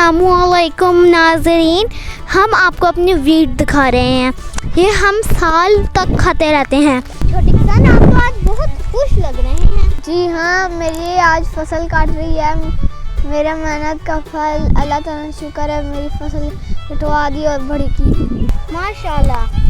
अस्सलाम वालेकुम नाज़रीन, हम आपको अपनी वीट दिखा रहे हैं। ये हम साल तक खाते रहते हैं। छोटे किसान, आप तो आज बहुत खुश लग रहे हैं। जी हाँ, मेरी आज फसल काट रही है। मेरा मेहनत का फल अल्लाह ताला शुक्र है, मेरी फसल कटवा दी और बड़ी की माशाल्लाह।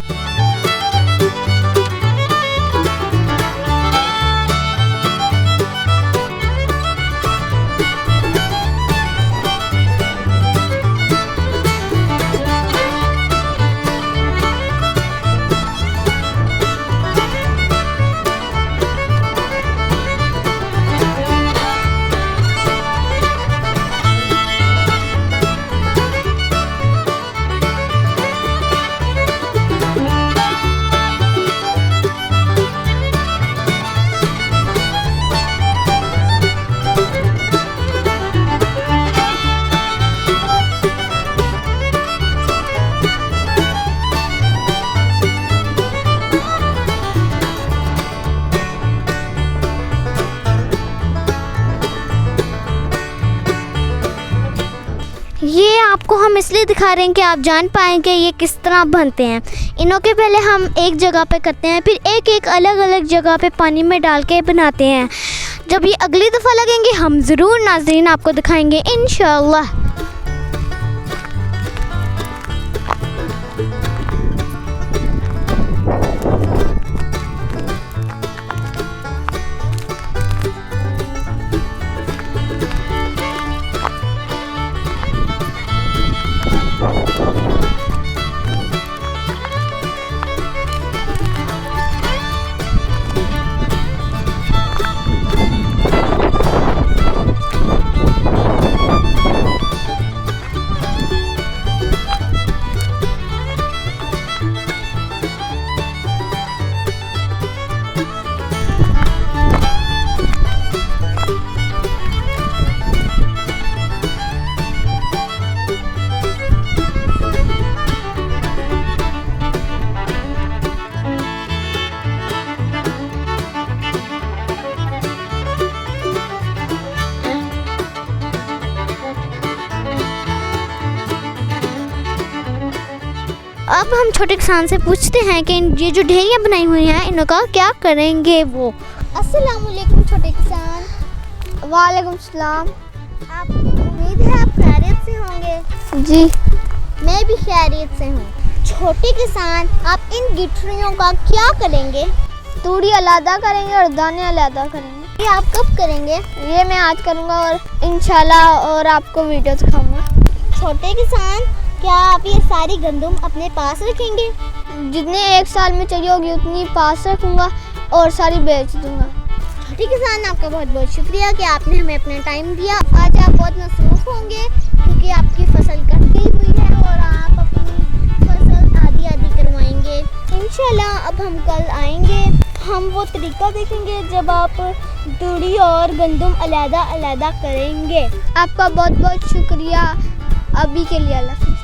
ये आपको हम इसलिए दिखा रहे हैं कि आप जान पाएंगे ये किस तरह बनते हैं। इनों के पहले हम एक जगह पे करते हैं, फिर एक एक अलग अलग जगह पे पानी में डाल के बनाते हैं। जब ये अगली दफ़ा लगेंगे हम ज़रूर नाज़रीन आपको दिखाएंगे इंशाअल्लाह। अब हम छोटे किसान से पूछते हैं कि ये जो ढेरियाँ बनाई हुई हैं इनका क्या करेंगे वो। अस्सलाम वालेकुम छोटे किसान। वालेकुम सलाम। आप उम्मीद है आप खैरियत से होंगे? जी मैं भी खैरियत से हूँ। छोटे किसान, आप इन गिठरियों का क्या करेंगे? तूड़ी अलहदा करेंगे और दाने अलहदा करेंगे। ये आप कब करेंगे? ये मैं आज करूँगा और इंशाल्लाह और आपको वीडियो दिखाऊंगा। छोटे किसान, क्या आप ये सारी गंदम अपने पास रखेंगे? जितने एक साल में चाहिए होगी उतनी पास रखूँगा और सारी बेच दूँगा। छोटे किसान, आपका बहुत बहुत शुक्रिया कि आपने हमें अपना टाइम दिया। आज आप बहुत मसरूफ़ होंगे क्योंकि आपकी फसल कट गई हुई है और आप अपनी फसल आधी आधी करवाएंगे। इंशाल्लाह अब हम कल आएंगे, हम वो तरीका देखेंगे जब आप तूड़ी और गंदम अलहदा अलहदा करेंगे। आपका बहुत बहुत शुक्रिया। अभी के लिए अल्लाह हाफ़िज़।